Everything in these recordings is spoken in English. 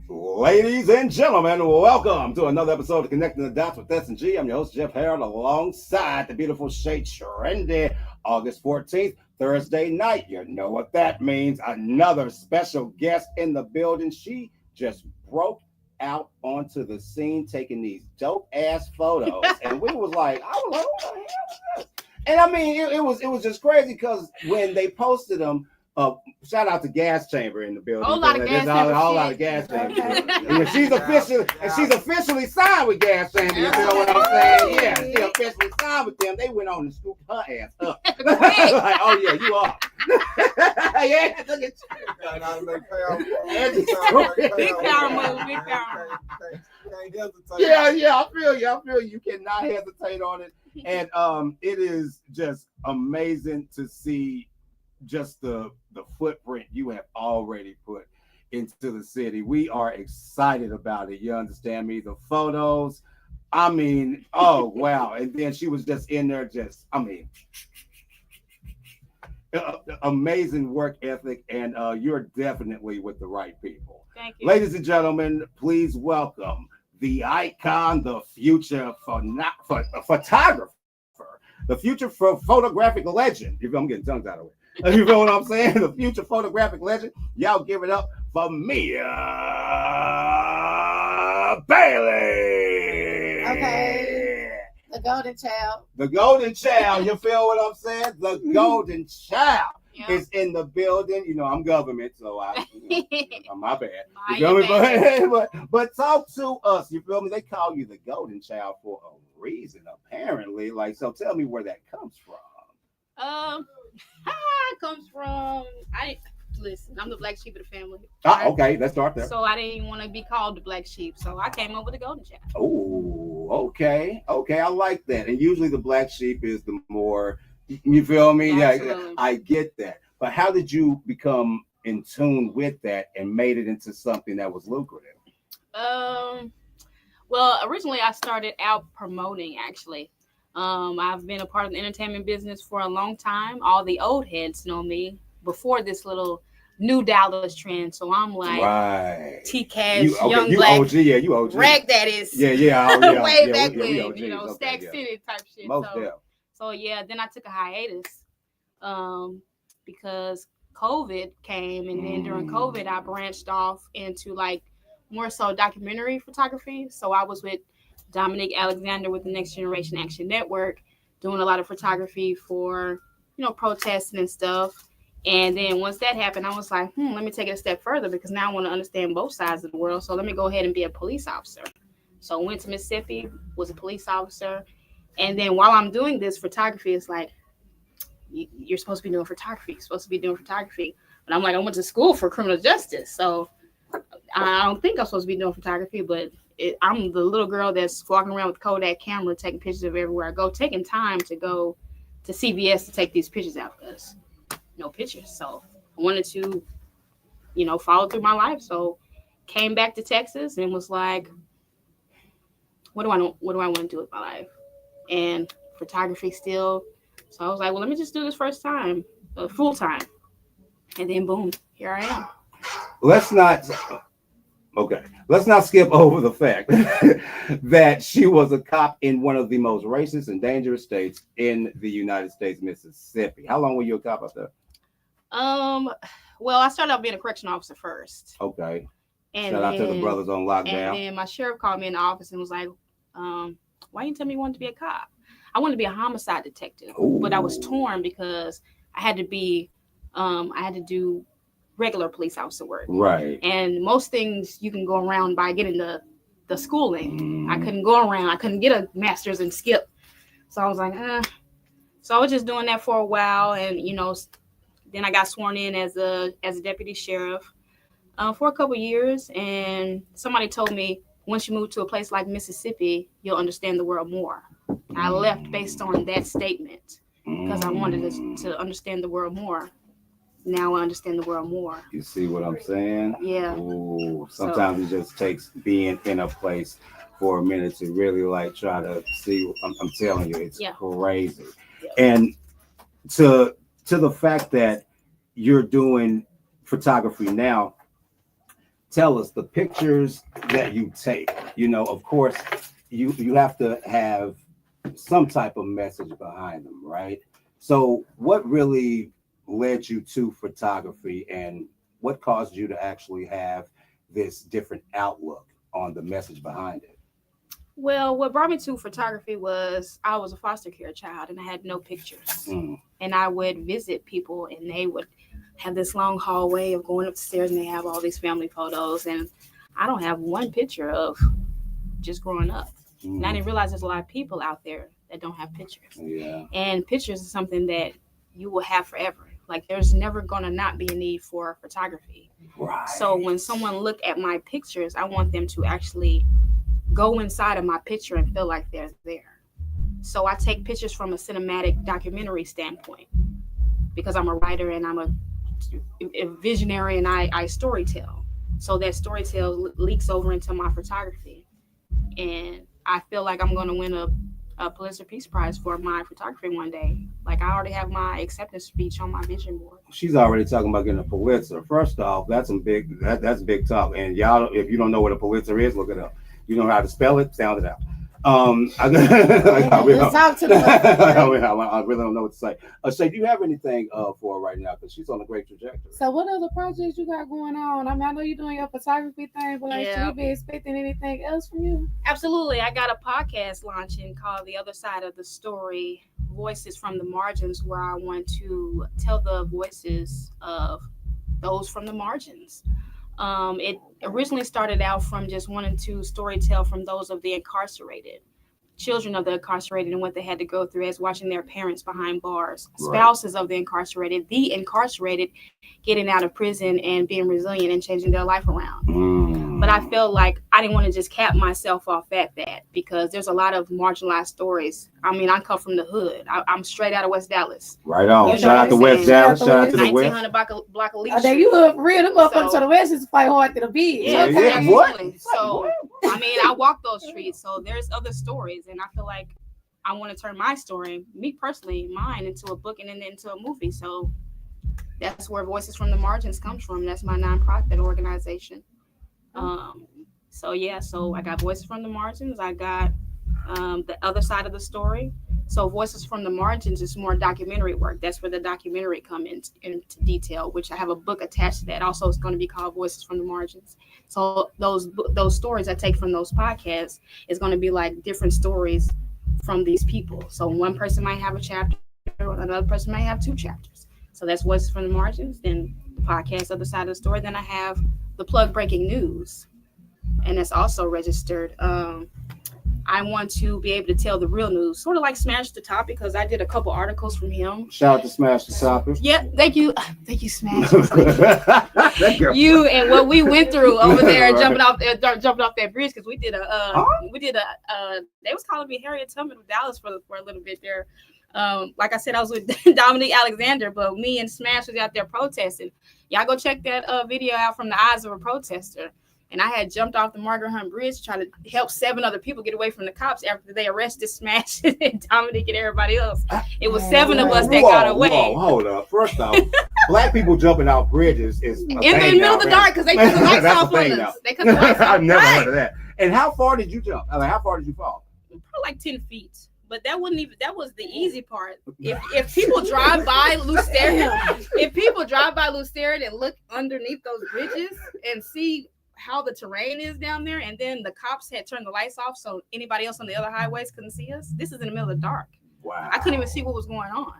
Ladies and gentlemen, welcome to another episode of Connecting the Dots with S&G. I'm your host, Jeff Harold, alongside the beautiful Shay Trendy. August 14th, Thursday night. You know what that means. Another special guest in the building. She just broke out onto the scene taking these dope-ass photos. And we was like, I was like, what the hell is this? And I mean, it was just crazy because when they posted them, shout out to Gas Chamber in the building. Whole lot of Gas Chamber. Whole lot of Gas Chamber. And she's officially signed with Gas Chamber. You know what I'm saying? Yeah, she officially signed with them. They went on and scooped her ass up. Like, oh yeah, you are. Yeah, look at you. Big power move, big power. Yeah, I feel you. You cannot hesitate on it. And it is just amazing to see just the footprint you have already put into the city. We are excited about it. You understand me? The photos, I mean, oh wow. And then she was just in there, amazing work ethic, and you're definitely with the right people. Thank you. Ladies and gentlemen, please welcome the icon, the future photographer, the future photographic legend. I'm getting tongues out of it. You feel what I'm saying? The future photographic legend. Y'all give it up for Mia Bailey. Okay. The Goldyn Chyld. The Goldyn Chyld. You feel what I'm saying? The Goldyn Chyld is in the building. You know, I'm government, so my bad. You feel me? But talk to us. You feel me? They call you the Goldyn Chyld for a reason, apparently. Like, so tell me where that comes from. It comes from I'm the black sheep of the family. Right? Okay, let's start there. So I didn't even want to be called the black sheep, so I came up with the Goldyn Chyld. Oh, okay, I like that. And usually the black sheep is the more, you feel me? Absolutely. Yeah, I get that. But how did you become in tune with that and made it into something that was lucrative? Well, originally I started out promoting, actually. I've been a part of the entertainment business for a long time. All the old heads know me before this little new Dallas trend. So I'm like, right. T-Cash, young black. OG, yeah, you OG. Rag that is. Yeah. Way back when, Stack City type shit. So yeah, then I took a hiatus because COVID came. And then during COVID, I branched off into like more so documentary photography. So I was with Dominique Alexander with the Next Generation Action Network, doing a lot of photography for, protesting and stuff. And then once that happened, I was like, let me take it a step further because now I want to understand both sides of the world. So let me go ahead and be a police officer. So I went to Mississippi, was a police officer. And then while I'm doing this photography, it's like, you're supposed to be doing photography. You're supposed to be doing photography. But I'm like, I went to school for criminal justice. So I don't think I'm supposed to be doing photography, but I'm the little girl that's walking around with a Kodak camera, taking pictures of everywhere I go, taking time to go to CVS to take these pictures out because no pictures. So I wanted to, follow through my life. So came back to Texas and was like, what do I want to do with my life? And photography still. So I was like, well, let me just do this first time, full time. And then boom, here I am. Let's not skip over the fact that she was a cop in one of the most racist and dangerous states in the United States, Mississippi. How long were you a cop out there? Well, I started out being a correctional officer first. Okay. And shout out to the brothers on lockdown. And then my sheriff called me in the office and was like, why didn't you tell me you wanted to be a cop? I wanted to be a homicide detective. Ooh. But I was torn because I had to do regular police officer work. Right. And most things you can go around by getting the schooling. I couldn't go around. I couldn't get a master's and skip. So I was like, So I was just doing that for a while. And, then I got sworn in as a deputy sheriff for a couple of years. And somebody told me, once you move to a place like Mississippi, you'll understand the world more. I left based on that statement because I wanted to understand the world more. Now I understand the world more. You see what I'm saying? Yeah. Ooh, sometimes it just takes being in a place for a minute to really try to see. I'm telling you, it's crazy. Yeah. And to the fact that you're doing photography now. Tell us the pictures that you take. You know, of course, you have to have some type of message behind them, right? So what really led you to photography, and what caused you to actually have this different outlook on the message behind it? Well, what brought me to photography was I was a foster care child and I had no pictures. And I would visit people and they would have this long hallway of going upstairs and they have all these family photos. And I don't have one picture of just growing up. And I didn't realize there's a lot of people out there that don't have pictures. Yeah. And pictures is something that you will have forever. Like there's never going to not be a need for photography. Right. So when someone look at my pictures, I want them to actually go inside of my picture and feel like they're there. So I take pictures from a cinematic documentary standpoint because I'm a writer and I'm a visionary and I storytell. So that storytell leaks over into my photography. And I feel like I'm going to win a Pulitzer Peace Prize for my photography one day. Like I already have my acceptance speech on my vision board. She's already talking about getting a Pulitzer. First off, that's big talk. And y'all, if you don't know what a Pulitzer is, look it up. You know how to spell it, sound it out. I really don't know what to say. Shay, do you have anything for her right now? Because she's on a great trajectory. So what other projects you got going on? I mean, I know you're doing your photography thing, but like, should we be expecting anything else from you? Absolutely. I got a podcast launching called The Other Side of the Story, Voices from the Margins, where I want to tell the voices of those from the margins. It originally started out from just wanting to storytell from those of the incarcerated, children of the incarcerated and what they had to go through as watching their parents behind bars, spouses of the incarcerated getting out of prison and being resilient and changing their life around. But I feel like I didn't want to just cap myself off at that because there's a lot of marginalized stories. I mean, I come from the hood. I'm straight out of West Dallas. Right on. Shout out to West Dallas. Shout out to the West. 1900 block of Lee Street. You look real. The motherfuckers to the West is fight hard to the beat. Yeah. What? So, I mean, I walk those streets. So there's other stories. And I feel like I want to turn my story, me personally, mine, into a book and then into a movie. So that's where Voices from the Margins comes from. That's my nonprofit organization. So I got Voices from the Margins. I got The Other Side of the Story. So Voices from the Margins is more documentary work. That's where the documentary come into detail, which I have a book attached to that. Also, it's going to be called Voices from the Margins. So those stories I take from those podcasts is going to be like different stories from these people. So one person might have a chapter, another person might have two chapters. So that's Voices from the Margins. Then the podcast, Other Side of the Story. Then I have the Plug Breaking News, and that's also registered. I want to be able to tell the real news, sort of like Smash the Topic, because I did a couple articles from him. Shout out to Smash the Topic. Yeah, thank you, Smash. You and what we went through over there, jumping off that bridge, because we did they was calling me Harriet Tubman of Dallas for a little bit there. Like I said, I was with Dominique Alexander, but me and Smash was out there protesting. Y'all go check that video out from the eyes of a protester. And I had jumped off the Margaret Hunt Bridge trying to help 7 other people get away from the cops after they arrested Smash and Dominique and everybody else. It was 7 of us that got away. Hold up. First off, black people jumping off bridges is in the middle of the dark because they cut the lights off on us. They cut the lights off. I've never heard of that. And how far did you jump? How far did you fall? Probably like 10 feet. But that was the easy part. If people drive by Lucerne, and look underneath those bridges and see how the terrain is down there, and then the cops had turned the lights off so anybody else on the other highways couldn't see us. This is in the middle of the dark. Wow. I couldn't even see what was going on.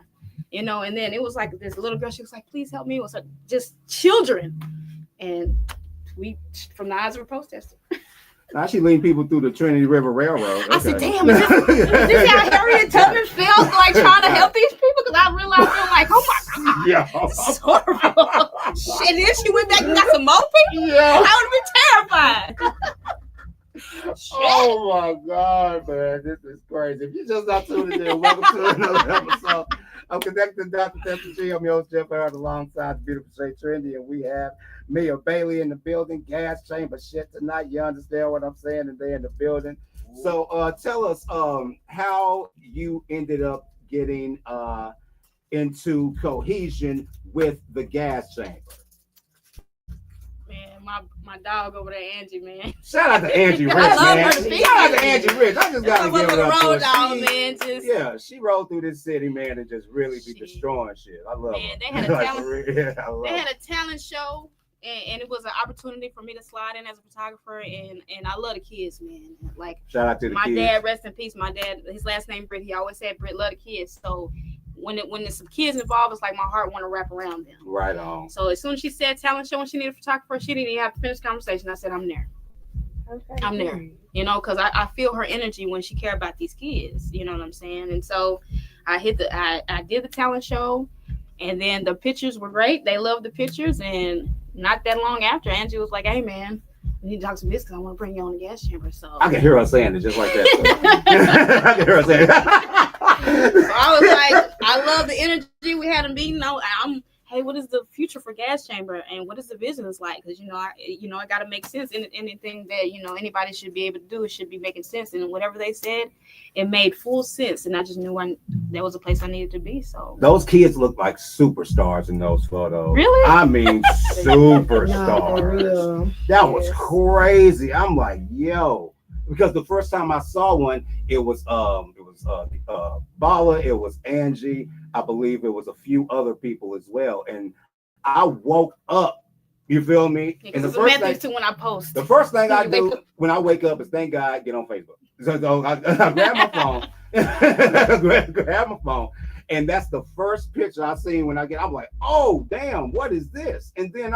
And then it was like this little girl, she was like, please help me. It was like just children. And we, from the eyes of a protester. Now she leading people through the Trinity River Railroad. Okay. I said, damn, is this how Harriet Tubman felt like trying to help these people? Because I realized I'm like, oh my God. Yeah. This is horrible. Shit, and then she went back and got some more people? Yeah. I would have been terrified. Oh my God, man. This is crazy. If you just not tuning in, welcome to another episode of Connecting Dr. SG. I'm your host, Jeff Howard, alongside the beautiful Shay Trendy, and we have Mia Bailey in the building. Gas chamber shit tonight. You understand what I'm saying? And they're in the building. So tell us how you ended up getting into cohesion with the gas chamber. my dog over there, Angie, man. Shout out to Angie Rich, I love man. her to pieces. Shout out to Angie Rich. I just gotta give it up to her. Dog, man. She rolled through this city, man, and just really be destroying shit. I love her. They had a talent show. And it was an opportunity for me to slide in as a photographer, and I love the kids, man. Like, shout out to the my kids. dad, rest in peace. My dad, his last name Britt. He always said Britt love the kids. So when there's some kids involved, it's like my heart want to wrap around them. Right on. So as soon as she said talent show and she needed a photographer, she didn't even have to finish the conversation. I said I'm there. Okay. I'm there. You know, because I feel her energy when she care about these kids. You know what I'm saying? And so I did the talent show, and then the pictures were great. They loved the pictures, and not that long after, Angie was like, "Hey, man, we need to talk some business because I want to bring you on the gas chamber." So I can hear her saying it just like that. I can hear her saying it. So I was like, I love the energy we had in meeting. Hey, what is the future for gas chamber, and what is the business like? Because I got to make sense. And anything that anybody should be able to do, it should be making sense. And whatever they said, it made full sense. And I just knew that was a place I needed to be. So those kids look like superstars in those photos. Really? I mean, superstars. That was crazy. I'm like, yo, because the first time I saw one, it was Bala, it was Angie. I believe it was a few other people as well. And I woke up, you feel me? Yeah, and the first thing I do when I wake up is thank God, get on Facebook. So I grab my phone, grab my phone. And that's the first picture I seen when I'm like, oh, damn, what is this? And then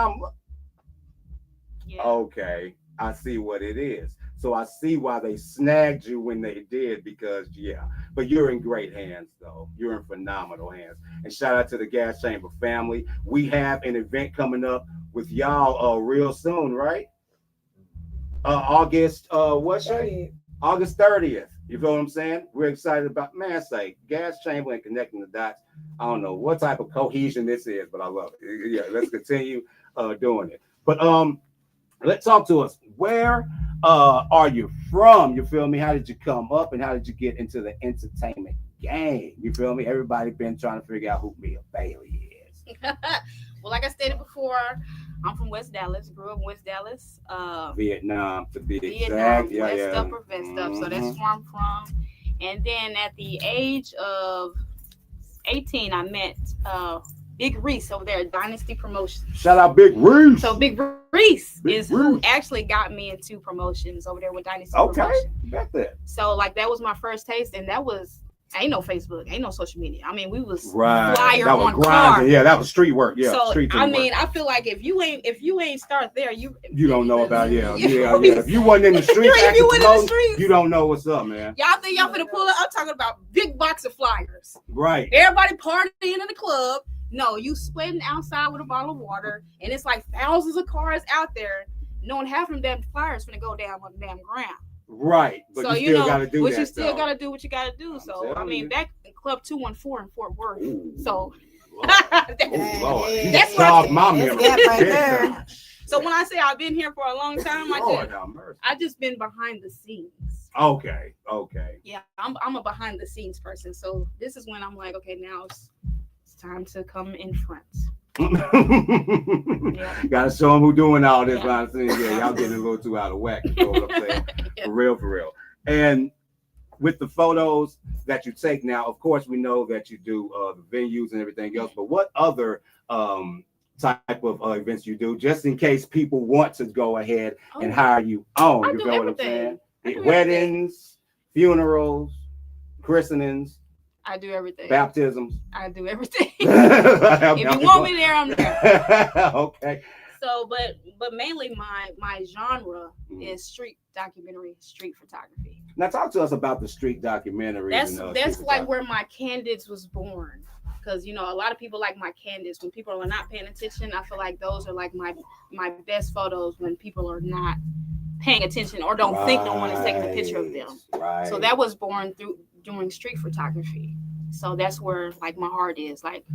okay, I see what it is. So I see why they snagged you when they did, because but you're in great hands though. You're in phenomenal hands. And shout out to the Gas Chamber family. We have an event coming up with y'all real soon, right? August August 30th. You feel what I'm saying? We're excited about Gas Chamber and connecting the dots. I don't know what type of cohesion this is, but I love it. Yeah, let's continue doing it. But let's talk to us. Where are you from? You feel me? How did you come up, and how did you get into the entertainment game? You feel me? Everybody been trying to figure out who Mia Bailey is. Well, like I stated before, I'm from West Dallas. Grew up in West Dallas. Vietnam to be exact. Vietnam, Vest up. So that's where I'm from. And then at the age of 18, I met Big Reese over there at Dynasty Promotions. Shout out Big Reese. So Big Reese who actually got me into promotions over there with Dynasty Promotions. Got that. So like that was my first taste, and that was ain't no Facebook, ain't no social media. I mean, we was flyer that was on grinding. car. Yeah, that was street work. Yeah. So street I mean, I feel like if you ain't start there, you don't know about If you wasn't in the street, you don't know what's up, man. Y'all think y'all finna pull up? I'm talking about big box of flyers. Right. Everybody partying in the club. No, you sweating outside with a bottle of water, and it's like thousands of cars out there, knowing half of them damn flyers finna go down on the damn ground. Right, but so you still gotta do that. But you still gotta do what you gotta do. So I mean, back in Club 214 in Fort Worth. Ooh, so Lord. That's what my memory right there. So when I say I've been here for a long time, I just been behind the scenes. Okay. Yeah, I'm a behind the scenes person. So this is when I'm like, okay, now it's time to come in front. Gotta show them who doing all this. Yeah. Y'all getting a little too out of whack. You know what I'm saying? For real. And with the photos that you take now, of course, we know that you do the venues and everything else. But what other type of events you do, just in case people want to go ahead and hire you on? You know what I'm saying? Weddings, funerals, christenings. I do everything. Baptisms. I do everything. If you want me there, I'm there. Okay. So, but mainly my genre is street documentary, street photography. Now, talk to us about the street documentaries. That's like where my candids was born. Because a lot of people like my candids. When people are not paying attention, I feel like those are like my best photos when people are not paying attention or don't think no one is taking a picture of them. Right. So that was born doing street photography. So that's where like my heart is. Like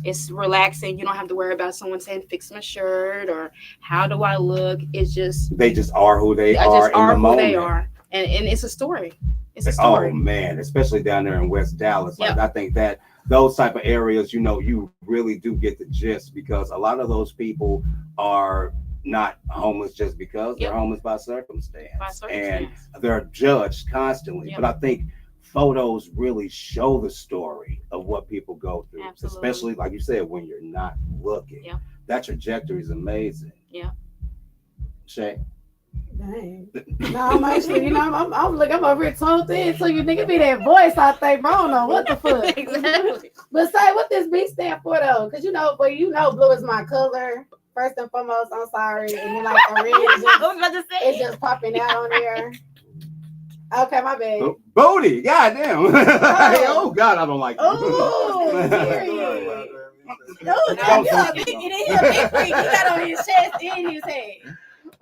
it's relaxing. You don't have to worry about someone saying fix my shirt or how do I look. It's just they just are who they are in the moment. They are. And it's a story. It's a story. Oh man, especially down there in West Dallas. Like I think that those type of areas, you really do get the gist, because a lot of those people are not homeless just because they're homeless by circumstance. And they're judged constantly. But I think photos really show the story of what people go through. Absolutely. Especially, like you said, when you're not looking. That trajectory is amazing. Shay? Dang. No, I'm actually, I'm over here tuned in, so you nigga be that voice I think, bro, I don't know what the fuck. Exactly. But say what this B stand for though, because blue is my color. First and foremost, I'm sorry. And then like the red it's just popping out on there. Okay, my bad. Booty, goddamn. Oh God, I don't like that. Oh, serious. He got on his chest and his head.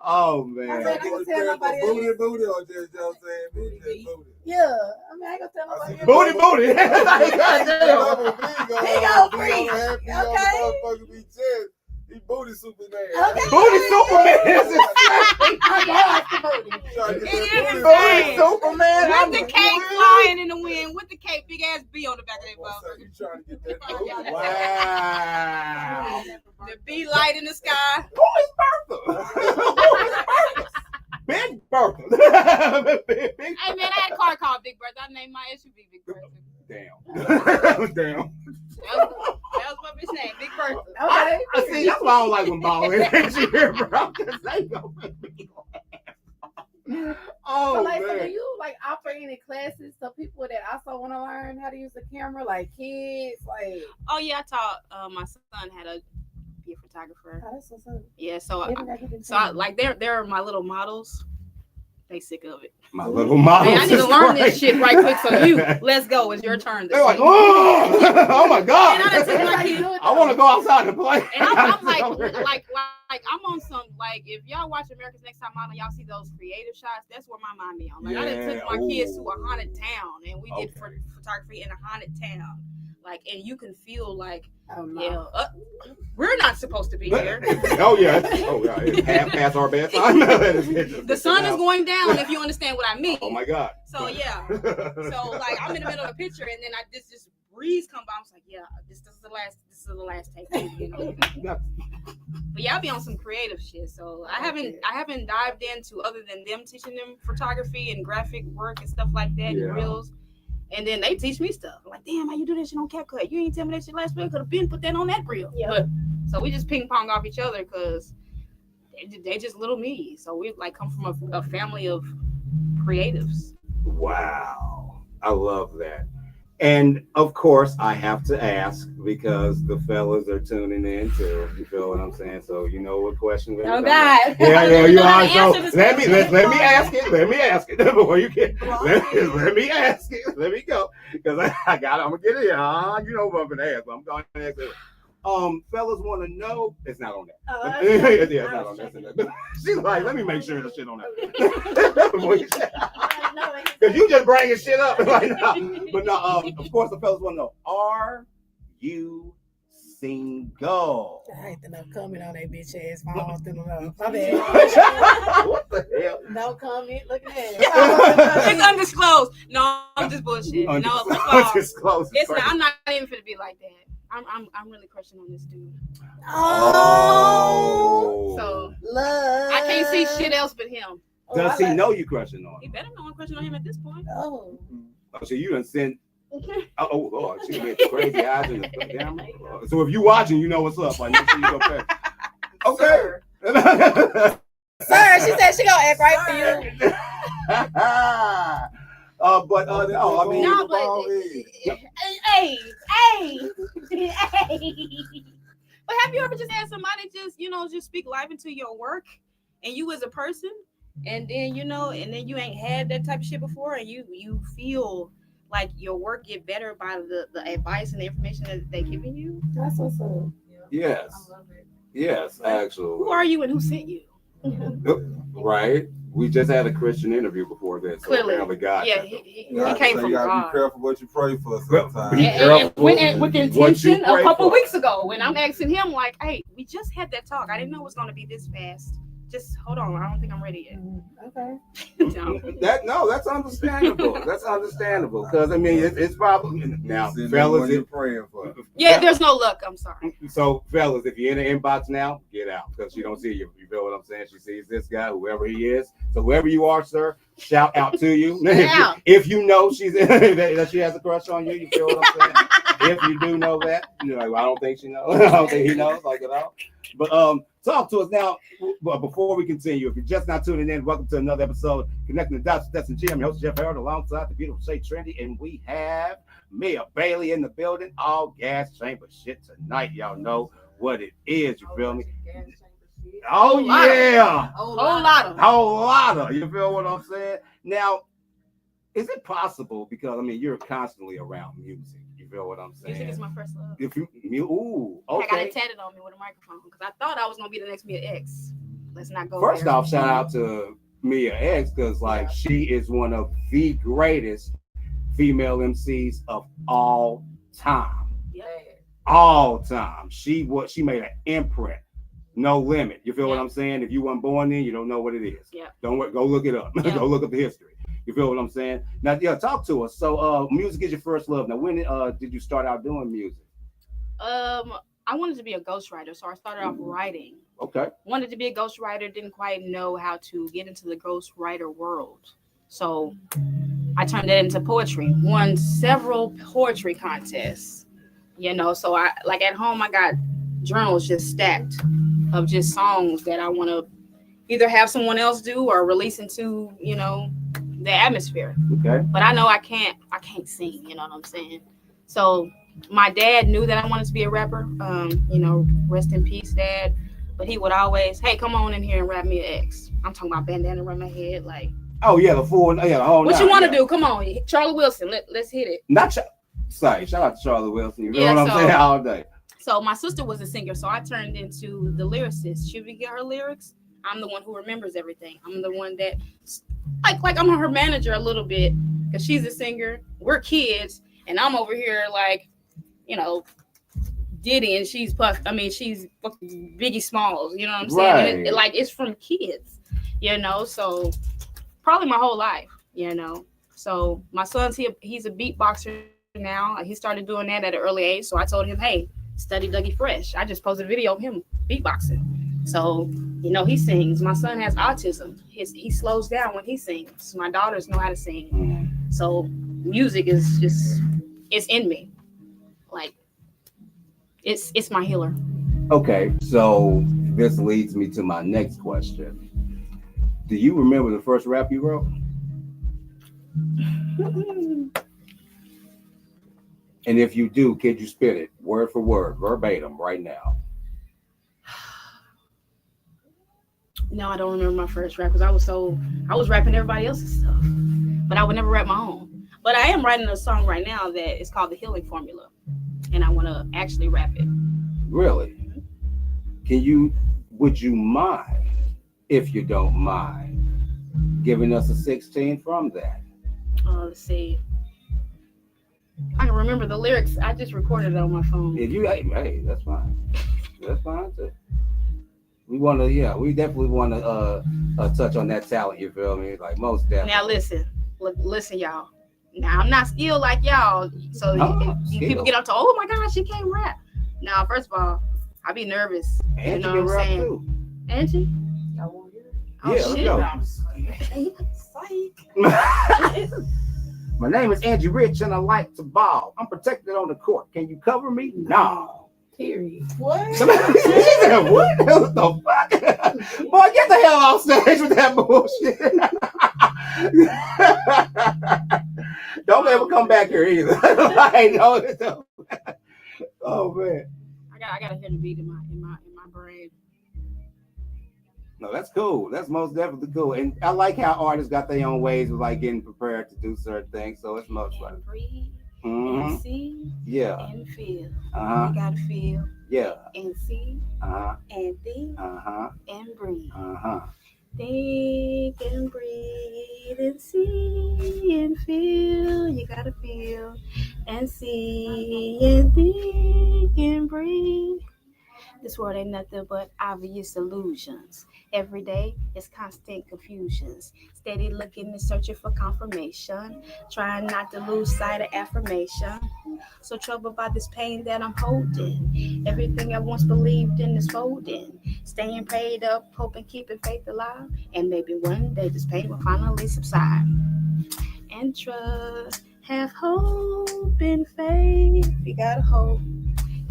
Oh man. I ain't gonna tell nobody else. Booty or just saying booty. Yeah. I mean I ain't gonna tell nobody else. Booty. He go free. Okay. He booty Superman. Okay. Booty Superman. Booty Superman. With the cape flying in the wind, with the cape, big ass B on the back of their boat. You trying to get that? Wow. The B light in the sky. Who is Bertha? Big Bertha. Hey man, I had a car called Big Bertha. I named my SUV Big Bertha. Damn. That was my bitch name, Big Bertha. Okay. I see. That's why I don't like when ball ain't here, bro. Because they go make me laugh. Oh, so, like, man. so do you like operate any classes so people that also want to learn how to use the camera, like kids, like? Oh yeah, I taught. My son had a be a photographer. Oh, that's so sweet. Yeah, like they're my little models. They sick of it. My little models. Hey, I need to learn this shit right quick. So let's go. It's your turn. They're like, oh my God. And I want to go outside and play. And I'm like I'm on some, like, if y'all watch America's Next Top Model, y'all see those creative shots. That's where my mind be on. Like, I done took my kids to a haunted town, and we did photography in a haunted town. Like, and you can feel like, we're not supposed to be here. It's half past our bedtime. The sun is going down, if you understand what I mean. Oh my God. So yeah. So like, I'm in the middle of a picture, and then this breeze come by. I was like, this is the last take. You know. But yeah, I'll be on some creative shit. So I haven't dived into, other than them teaching them photography and graphic work and stuff like that, and reels. And then they teach me stuff. I'm like, damn, how you do that shit on CapCut? You ain't tell me that shit last week. Could have been put that on that reel. Yeah. But so we just ping pong off each other because they just little me. So we like come from a family of creatives. Wow, I love that. And of course, I have to ask because the fellas are tuning in too. You feel what I'm saying? So you know what question we're going to ask. Yeah, you are. So let me ask it. Let me ask it before you get. Let me ask it. Let me go because I'm gonna get it. You know what I'm gonna ask. I'm going to ask it. Fellas want to know. It's not on that. It's not on that. She's like, let me make sure the shit on that. Because you just bringing shit up. Like, no. But no, of course, the fellas want to know, are you single? I hate to comment on that bitch ass phone. My bad. What the hell? No comment. Look at that. It's undisclosed. No, I'm just bullshit. Undisclosed. I'm not even finna be like that. I'm really crushing on this dude. Oh. So love. I can't see shit else but him. Does he know you crushing on him? He better know I'm crushing on him at this point. Oh. So you done sent. Oh Lord, she made crazy eyes in the camera. So if you watching, you know what's up. Like, make sure you okay. Sir, she said she gonna act right for you. But no, I mean, no, but hey. But have you ever just had somebody just speak life into your work and you as a person, and then and then you ain't had that type of shit before, and you feel like your work get better by the advice and the information that they giving you? That's what's up. Yes. I love it. Yes, actually. Who are you and who sent you? Right. We just had a Christian interview before that. So clearly, he came from God. You gotta be careful what you pray for sometimes. And with intention a couple weeks ago, when I'm asking him, like, hey, we just had that talk. I didn't know it was going to be this fast just hold on. I don't think I'm ready yet. Okay. No. That's understandable. That's understandable because I mean it's probably now, Sitting there fellas. what you praying for. Yeah, there's no luck. I'm sorry. So, fellas, if you're in the inbox now, get out because she don't see you. You feel what I'm saying? She sees this guy, whoever he is. So, whoever you are, sir, shout out to you. Yeah. If you know she's that she has a crush on you, you feel what I'm saying? If you do know that, you're like, well, I don't think she knows. I don't think he knows, like at all. But talk to us now. But before we continue, if you're just not tuning in, welcome to another episode Connecting the Dots with S&G. I'm your host Jeff Harold, alongside the beautiful Shay Trendy, and we have Mia Bailey in the building. All gas chamber shit tonight. Y'all know what it is. You feel me? Oh yeah, Whole lot of. whole lot of. You feel what I'm saying? Now, is it possible? Because I mean, you're constantly around music. You feel what I'm saying? Music is my first love. If you, I got okay. it tatted on me with a microphone because I thought I was gonna be the next Mia X. Let's not go. First there. off, shout out to Mia X because like she is one of the greatest female MCs of all time. Yeah. All time. She made an imprint. No limit. You feel what Yeah. I'm saying? If you weren't born then, you don't know what it is. Yeah. Don't worry, go look it up. Yeah. Go look up the history. You feel what I'm saying? Now, yeah, talk to us. So, music is your first love. Now, when did you start out doing music? I wanted to be a ghostwriter, so I started off writing. Okay. Wanted to be a ghostwriter, didn't quite know how to get into the ghostwriter world. So I turned that into poetry. Won several poetry contests. So I like at home I got journals just stacked of just songs that I want to either have someone else do or release into, the atmosphere. Okay. But I know I can't sing, you know what I'm saying? So my dad knew that I wanted to be a rapper. Rest in peace, Dad. But he would always, hey, come on in here and rap me an X. I'm talking about bandana around my head, like. Oh yeah, the whole. What you want to do? Come on, Charlie Wilson. Let's hit it. Sorry, shout out to Charlie Wilson. You know Yeah, what I'm saying all day. So my sister was a singer, so I turned into the lyricist. She would get her lyrics. I'm the one who remembers everything. I'm the one that, like I'm her manager a little bit because she's a singer. We're kids, and I'm over here like, Diddy, and she's she's fucking Biggie Smalls. You know what I'm saying? Right. It's from kids, So probably my whole life, So my son's he's a beatboxer now. He started doing that at an early age. So I told him, hey, study Dougie Fresh. I just posted a video of him beatboxing. So, he sings. My son has autism. He slows down when he sings. My daughters know how to sing. So music is it's in me. Like, it's my healer. Okay, so this leads me to my next question. Do you remember the first rap you wrote? And if you do, could you spit it word for word, verbatim, right now? No, I don't remember my first rap because I was rapping everybody else's stuff, but I would never rap my own. But I am writing a song right now that is called The Healing Formula, and I want to actually rap it. Really? Would you mind, if you don't mind, giving us a 16 from that? Let's see. I can remember the lyrics. I just recorded it on my phone. If you, hey, that's fine. That's fine too. We definitely want to touch on that talent. You feel me? Like most definitely. Now listen, y'all. Now I'm not skilled like y'all. So people get up to, oh my God, she can't rap. Now, first of all, I be nervous. Angie you know what I'm saying? Too. Angie? Yeah, shit. My name is Angie Rich and I like to ball. I'm protected on the court. Can you cover me? No. Period. What? She said, what the fuck? Boy, get the hell off stage with that bullshit. Don't ever come back here either. I know. Oh man. I gotta hear the beat in my brain. No, that's cool. That's most definitely cool. And I like how artists got their own ways of like getting prepared to do certain things. So it's most fun. Breathe Mm-hmm. and see and feel. Uh-huh. You gotta feel Yeah. and see Uh-huh. and think Uh-huh. and breathe. Uh-huh. Think and breathe and see and feel. You gotta feel and see and think and breathe. This world ain't nothing but obvious illusions. Every day it's constant confusions. Steady looking and searching for confirmation. Trying not to lose sight of affirmation. So troubled by this pain that I'm holding. Everything I once believed in is folding. Staying prayed up, hoping, keeping faith alive. And maybe one day this pain will finally subside. And trust, have hope and faith. You gotta hope.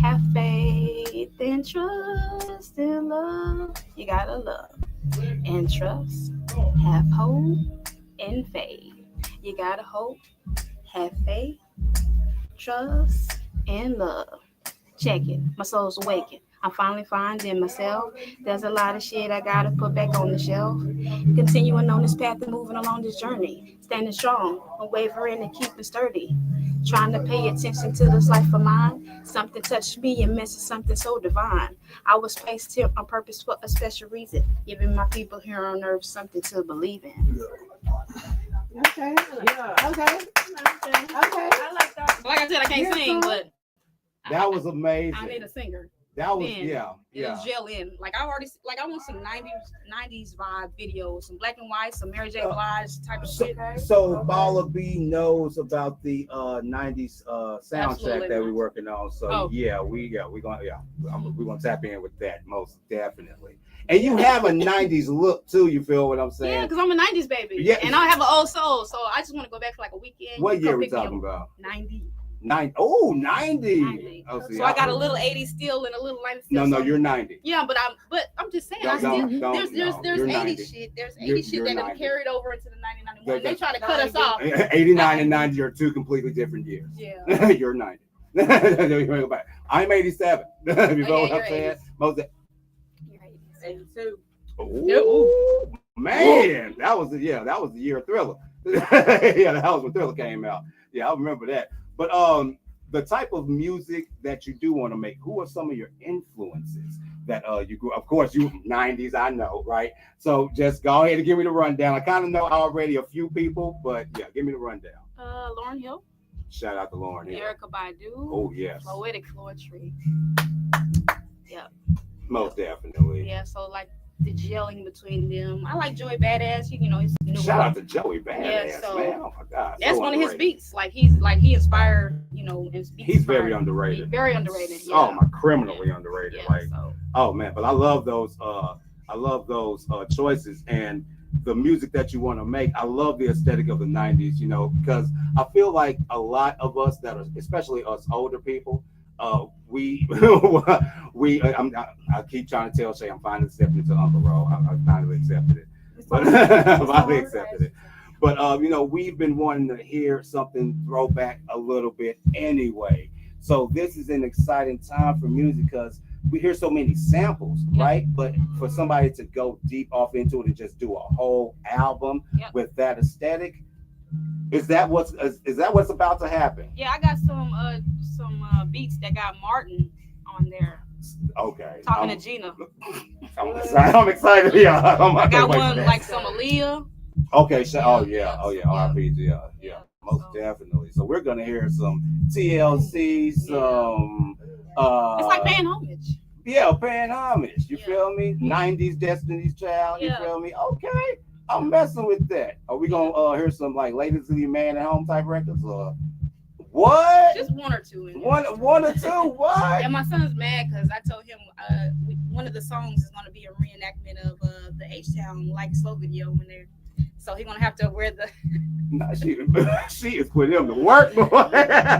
Have faith and trust and love. You gotta love and trust. Have hope and faith. You gotta hope, have faith, trust, and love. Check it. My soul's awakened. I'm finally finding myself. There's a lot of shit I gotta put back on the shelf. Continuing on this path and moving along this journey. Standing strong, unwavering and keeping sturdy. Trying to pay attention to this life of mine. Something touched me and messaged something so divine. I was placed here on purpose for a special reason. Giving my people here on earth something to believe in. Okay. Yeah. Okay. I like that. Like I said, I can't sing, but That was amazing. I need a singer. That was Then yeah. It'll gel in. Like I want some 90s vibe videos, some black and white, some Mary J. Blige type of shit. So Baller B knows about the 90s soundtrack Absolutely. that we're working on. So Oh. we're gonna tap in with that most definitely. And you have a 90s look too, you feel what I'm Yeah, saying? because I'm a 90s baby. Yeah. And I have an old soul, so I just want to go back for like a weekend. What You year come we pick me talking up. about? 90. 90. 90. Oh, see, So I got a little 80s still and a little 90s still. No, so- you're 90. Yeah, but I'm just saying, Don't- I still don't- there's you're 80s 90. shit. There's 80s You're shit that got 90. carried over into the 90, 91. Yeah, They try to cut us off. 89 and 90 are two completely different years. Yeah. You're 90. I'm 87. You know what you're I'm saying? 80s. Most of, You're 80s. 82. ooh, man, that was the year of Thriller. Yeah, that was when Thriller came out. Yeah, I remember that. But the type of music that you do want to make, who are some of your influences that you grew? Of course, you 90s, I know, right? So just go ahead and give me the rundown. I kind of know already a few people, but yeah, give me the rundown. Lauryn Hill, Shout out to Lauren Hill. Erykah Badu, Oh yes, Poetic Poetry. most definitely. Yeah, so like the gelling between them. I like Joey Badass. You know, he's new. Shout out to Joey Badass, Yeah, so man. Oh my God, That's so one of his underrated. beats. Like he inspired. You know, He's very underrated. Very underrated. Yeah. Oh my, criminally underrated. Yeah, Like, so. oh man, but I love those. Choices and the music that you want to make. I love the aesthetic of the 90s. You know, because I feel like a lot of us that are, especially us older people, we I keep trying to tell Shay I'm finally accepting it to Uncle Ro. I finally accepted it. But I finally accepted it. But you know, we've been wanting to hear something throwback a little bit anyway. So this is an exciting time for music because we hear so many samples, right? But for somebody to go deep off into it and just do a whole album with that aesthetic, is that what's about to happen? Yeah, I got some beats that got Martin on there. Okay. Talking to Gina. I'm excited. Yeah. I got one like some Aaliyah. Okay. Oh yeah. Yeah. RPs. Yeah. Most definitely. So we're gonna hear some TLC, some It's like paying homage. Yeah, paying homage. You Yeah. feel me? 90s Destiny's Child. You Yeah. feel me? Okay. I'm messing with that. Are we gonna hear some like Ladies to the Man at Home type records or what? Just one or two. In there. One or two? What? And my son's mad because I told him one of the songs is going to be a reenactment of the H-Town Like Slow video when they're. So he's gonna have to wear the. Nah, she is putting him to work, boy.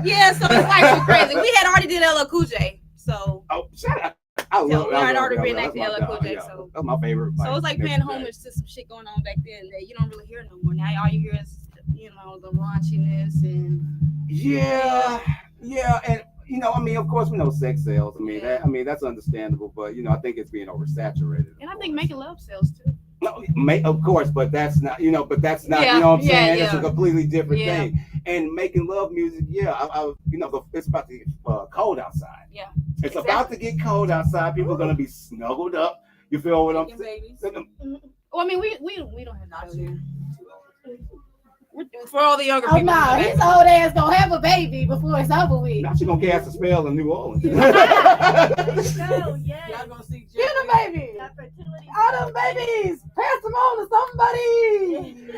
Yeah, so it's like so crazy. We had already did LL Cool J, so. Oh, shut up. I So love we had it. already That's reenacted my LL dog, Cool J, yeah. so. That's my favorite. So it's like paying next day. homage to some shit going on back then that you don't really hear no more. Now all you hear is, you know, the raunchiness and. Yeah, and you know, I mean, of course, we know sex sells. I mean, that's understandable, but you know, I think it's being oversaturated. And I think making love sells too. No, of course, but that's not, you know, Yeah, you know what I'm saying? yeah, It's a completely different Yeah. thing. And making love music, I you know, it's about to get cold outside. Yeah. It's about to get cold outside. People are gonna be snuggled up. You feel what I'm saying? Well, I mean, we don't have to. For all the younger Oh people. no, his old ass gonna have a baby before it's over with. Now she gonna cast a spell in New Orleans. Y'all gonna see Get a baby. All them babies, pass them on to somebody.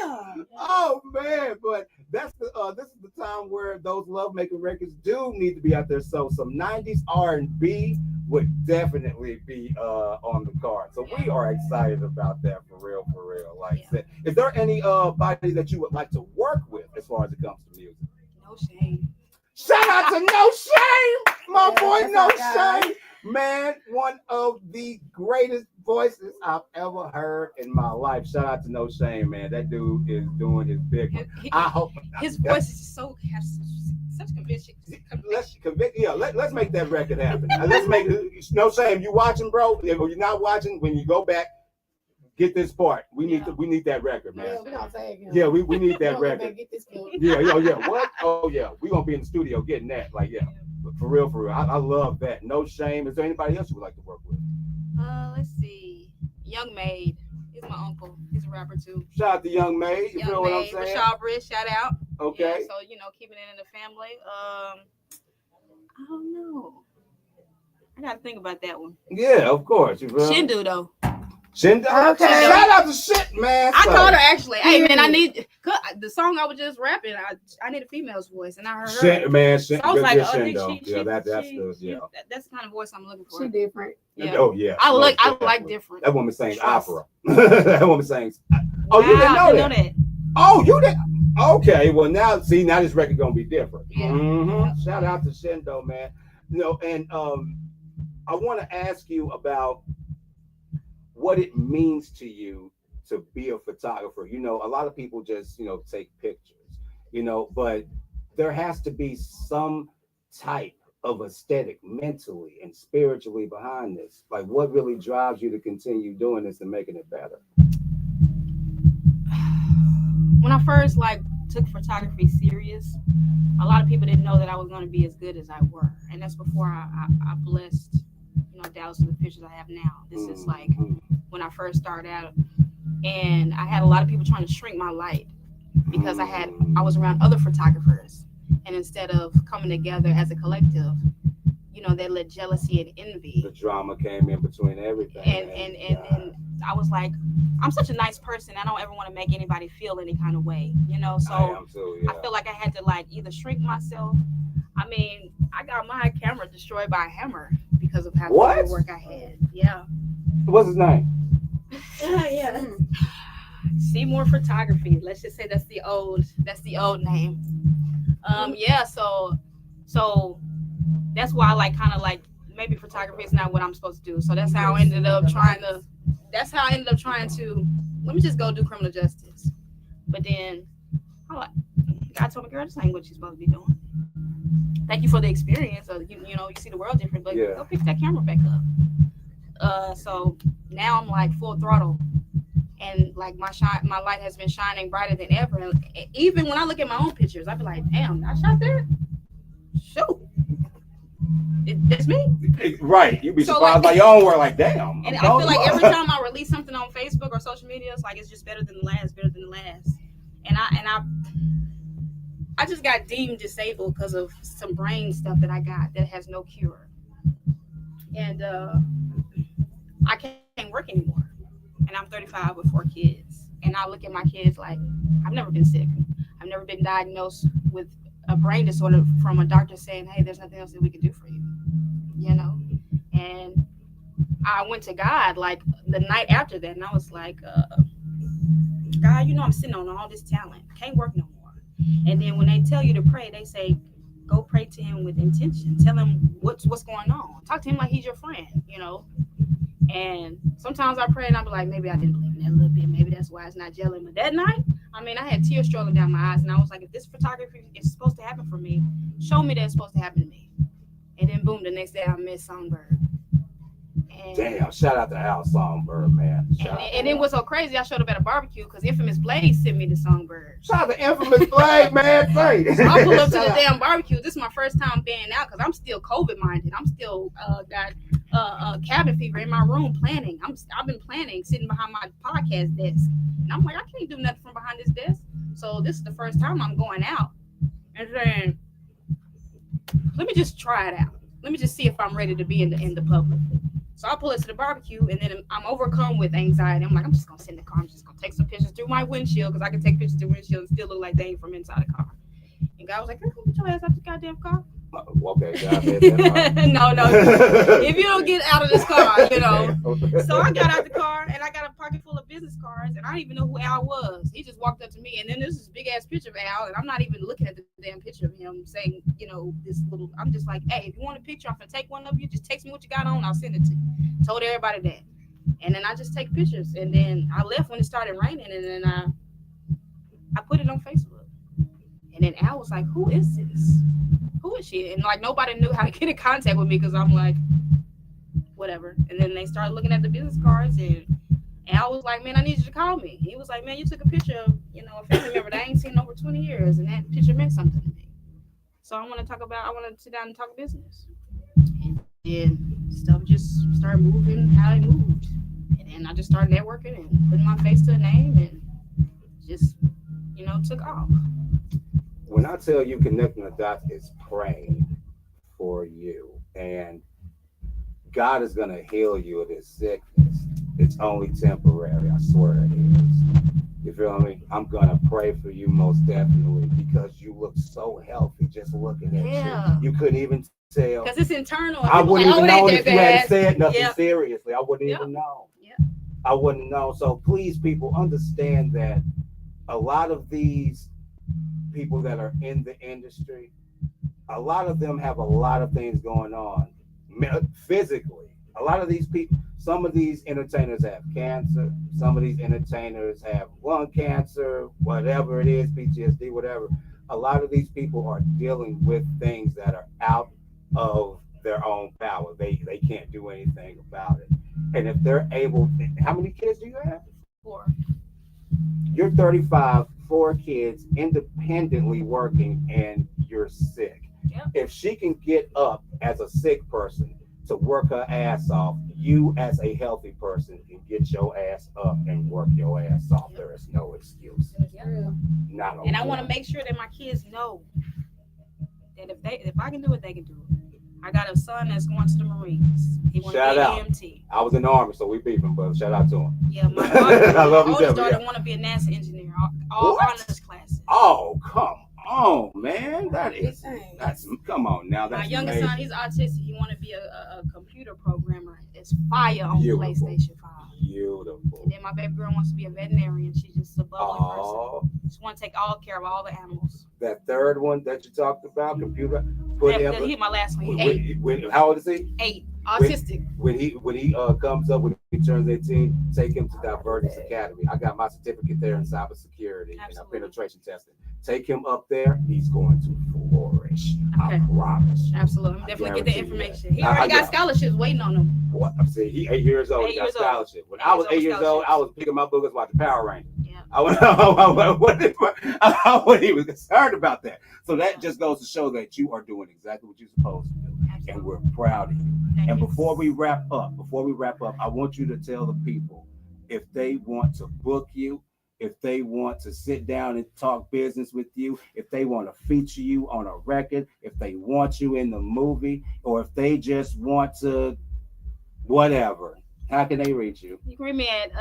Damn. Oh man, but that's this is the time where those love-making records do need to be out there. So some 90s R&B would definitely be on the card. So we are excited about that for real. Like I said, is there anybody that you would like to work with as far as it comes to music? No shame. Shout out to No Shame, my Yeah, boy that's No our guy. Shame. Man, one of the greatest voices I've ever heard in my life. Shout out to No Shame, man. That dude is doing his big one. I hope His voice is so has such conviction. let's make that record happen. Let's make No Shame. You watching, bro? If you're not watching, when you go back, get this part. We need that record, man. Yeah, we gonna tag him. Yeah, we need that We gonna record. get this killed. Yeah. What? Oh yeah, we gonna be in the studio getting that. Like yeah, but for real. I love that. No Shame. Is there anybody else you would like to work with? Let's see. Young Maid. He's my uncle. He's a rapper too. Shout out to Young Maid. You feel Young what I'm Maid. saying? Rashad Britt, shout out. Okay. Yeah, so keeping it in the family. I don't know. I gotta think about that one. Yeah, of course. You feel me? Shindu though. Shindo. Okay. Shout out to shit, man. I So, called her actually. Hey man, I need the song I was just rapping. I need a female's voice, and I heard her. Shit, man. Shit, So I was good, like, good oh, Shindo. she, Yeah, that's good. she- Yeah. that's the kind of voice I'm looking for. She different. Yeah. Oh yeah. I like Definitely. different. That woman sings Trust. opera. That woman sings. Oh, you didn't Wow, I know that? Oh, you didn't. Okay, well now this record gonna be different. Yeah. Mhm. Shout out to Shindo, man. And I want to ask you about what it means to you to be a photographer. A lot of people just take pictures, but there has to be some type of aesthetic mentally and spiritually behind this. Like what really drives you to continue doing this and making it better? When I first took photography serious, a lot of people didn't know that I was going to be as good as I were, and that's before I blessed Dallas with the pictures I have now. This is like when I first started out, and I had a lot of people trying to shrink my light because I was around other photographers, and instead of coming together as a collective, they let jealousy and envy. The drama came in between everything. And I was like, I'm such a nice person. I don't ever want to make anybody feel any kind of way, So I am too, yeah. I feel like I had to either shrink myself. I mean, I got my camera destroyed by a hammer because of how much work I had. Yeah. What's his name? Yeah. Seymour Photography. Let's just say that's the old name. Yeah. So that's why maybe photography is not what I'm supposed to do. So that's how I ended up trying to. Let me just go do criminal justice. But then, God told me, girl, this ain't what you're supposed to be doing. Thank you for the experience. You see the world different, but go pick that camera back up. So now I'm full throttle, and my light has been shining brighter than ever. And even when I look at my own pictures, I be like, damn, I shot there. Shoot, it's me. Right, you'd be surprised by your own work. Like, damn. And I feel like every time I release something on Facebook or social media, it's just better than the last. And I just got deemed disabled because of some brain stuff that I got that has no cure. And I can't work anymore. And I'm 35 with 4 kids. And I look at my kids like, I've never been sick. I've never been diagnosed with a brain disorder from a doctor saying, hey, there's nothing else that we can do for you. And I went to God the night after that, and I was like, God, I'm sitting on all this talent. Can't work no more. And then when they tell you to pray, they say, go pray to him with intention. Tell him what's going on. Talk to him like he's your friend, And sometimes I pray and I'll be like, maybe I didn't believe in that a little bit. Maybe that's why it's not gelling. But that night, I had tears strolling down my eyes, and I was like, if this photography is supposed to happen for me, show me that it's supposed to happen to me. And then boom, the next day I met Songbird. And damn, shout out to Al Songbird, man. And it was so crazy. I showed up at a barbecue because Infamous Blade sent me the Songbird. Shout out to Infamous Blade, man. Say. So I pulled up to the damn barbecue. This is my first time being out because I'm still COVID minded. I'm still got cabin fever in my room planning. I've been planning, sitting behind my podcast desk, and I'm like, I can't do nothing from behind this desk. So this is the first time I'm going out, and saying, let me just try it out. Let me just see if I'm ready to be in the public. So I pull it to the barbecue, and then I'm overcome with anxiety. I'm like, I'm just gonna sit in the car. I'm just gonna take some pictures through my windshield, because I can take pictures through windshield and still look like they ain't from inside the car. And God was like, "Girl, put your ass out the goddamn car." Okay, God, No. If you don't get out of this car, So I got out the car, and I got a pocket full of business cards, and I didn't even know who Al was. He just walked up to me, and then there's this big ass picture of Al, and I'm not even looking at the damn picture of him saying, this little. I'm just like, hey, if you want a picture, I'm gonna take one of you. Just text me what you got on, I'll send it to you. Told everybody that, and then I just take pictures, and then I left when it started raining, and then I put it on Facebook, and then Al was like, "Who is this? Who is she?" And like nobody knew how to get in contact with me, because I'm like, whatever. And then they started looking at the business cards, and Al was like, "Man, I need you to call me." He was like, "Man, you took a picture of a family member that I ain't seen in over 20 years, and that picture meant something to me. So I want to sit down and talk business." And then stuff just started moving how it moved, and then I just started networking and putting my face to a name, and just took off. When I tell you connecting the dots is praying for you, and God is going to heal you of this sickness. It's only temporary. I swear it is. You feel me? I'm going to pray for you most definitely, because you look so healthy just looking at you. You couldn't even tell. Because it's internal. I wouldn't even know if you had said nothing Yep. seriously. I wouldn't even know. Yeah. I wouldn't know. So please, people, understand that a lot of these people that are in the industry, a lot of them have a lot of things going on physically. A lot of these people, some of these entertainers have cancer, some of these entertainers have lung cancer, whatever it is, PTSD, whatever. A lot of these people are dealing with things that are out of their own power. They can't do anything about it. And if they're able, how many kids do you have? 4. You're 35, 4 kids, independently working, and you're sick. Yep. If she can get up as a sick person to work her ass off, you as a healthy person can get your ass up and work your ass off. Yep. There is no excuse. Yep. Not and I want to make sure that my kids know that if I can do it, they can do it. I got a son that's going to the Marines. He wants to be an EMT. I was in the Army, so we beefing, but shout out to him. Yeah, my oldest daughter want to be a NASA engineer. All honors classes. Oh, come on, man. That's come on now. That's my youngest amazing. son, he's autistic. He want to be a computer programmer. It's fire on PlayStation 5. Beautiful. And then my baby girl wants to be a veterinarian. She's just a bubbly person. She want to take all care of all the animals. That third one that you talked about, computer. He's my last one. He's 8. How old is he? 8. Autistic. When he comes up, when he turns 18, take him to Divergence Academy. I got my certificate there in cybersecurity and penetration testing. Take him up there. He's going to flourish. Okay. I promise. Absolutely. I'm definitely get the information. He already got scholarships waiting on him. What? I'm saying he 8 years old. He got scholarship. When I was 8 years old, I was picking my boogers watching Power Rangers. Yeah. I wasn't even concerned about that. So that just goes to show that you are doing exactly what you're supposed to do. Absolutely. And we're proud of you. And before we wrap up, I want you to tell the people, if they want to book you, if they want to sit down and talk business with you, if they want to feature you on a record, if they want you in the movie, or if they just want to whatever, how can they reach you? You can reach me at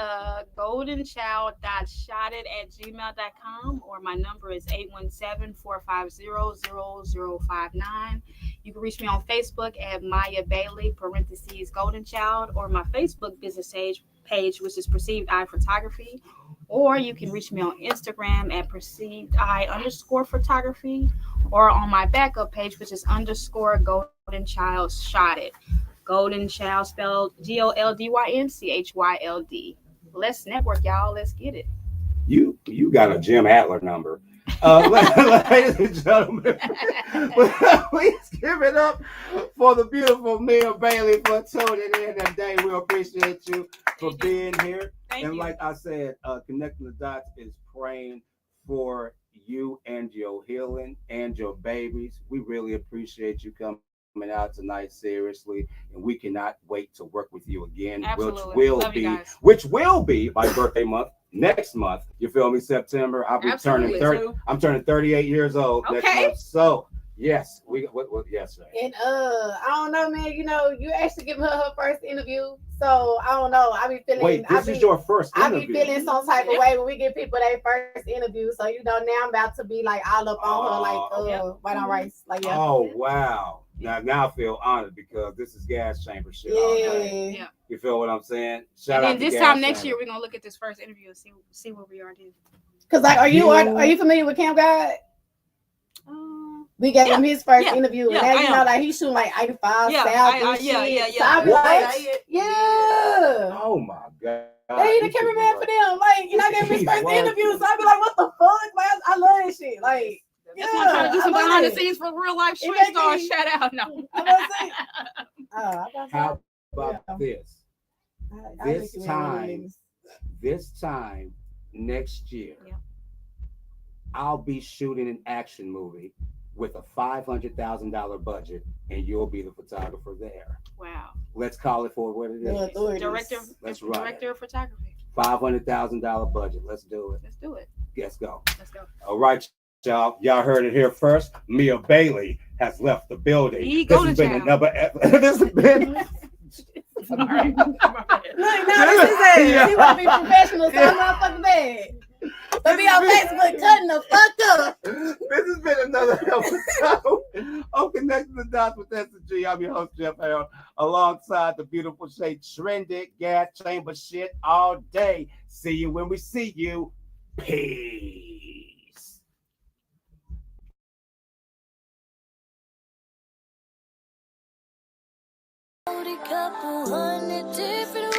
goldenchild.shotted@gmail.com, or my number is 817-450-0059. You can reach me on Facebook at Maya Bailey, Goldyn Chyld, or my Facebook business page, which is Perceived Eye Photography. Or you can reach me on Instagram at perceivedeye_photography, or on my backup page, which is _Goldyn Chyld Shotted. Goldyn Chyld spelled GOLDYNCHYLD. Let's network, y'all. Let's get it. You got a Jim Adler number. Ladies and gentlemen, please give it up for the beautiful Mia Bailey for tuning in today. We appreciate you for being here. And like I said, Connecting the Dots is praying for you and your healing and your babies. We really appreciate you coming out tonight seriously, and we cannot wait to work with you again, Absolutely. Love you guys. which will be my birthday month next month. You feel me? September. I'll be Absolutely. turning 30. I'm turning 38 years old next Okay. month. So yes, what yes, sir. And I don't know, man. You know, you actually giving her first interview, so I don't know. I be feeling. Wait, this is your first I interview. be feeling some type of way when we give people their first interview. So you know, now I'm about to be like all up on her, like white on rice, like yeah. Oh wow. Now I feel honored because this is gas chamber shit. Yeah. You feel what I'm saying? Shout And out then to this Gas time next Chamber. year, we're gonna look at this first interview and see where we are then. Cause like, are you familiar with Camp God? We gave him his first interview, and now you know, like he's shooting like 85 South and shit. So I be like, yeah. Oh my god. They the cameraman for them. Like, you know, I gave him his first interview, so I be like, what the fuck, man? I love that shit. Like, that's why I'm trying to do some behind the scenes for real life street stars. Shout out, no. How about this? This time next year, I'll be shooting an action movie with a $500,000 budget, and you'll be the photographer there. Wow. Let's call it for what it is. Director of photography. $500,000 budget. Let's do it. Let's do it. Let's go. Let's go. All right, y'all. Y'all heard it here first. Mia Bailey has left the building. This has been another. This has been. Sorry. Look, now this is it. She want to be professional, so I'm motherfucking bad. But be on Facebook cutting the fuck up. This has been another episode of Connecting the Dots with S&G. I'm your host, Jeff Harold, alongside the beautiful Shay Trendy, gas chamber shit all day. See you when we see you. Peace. Couple hundred different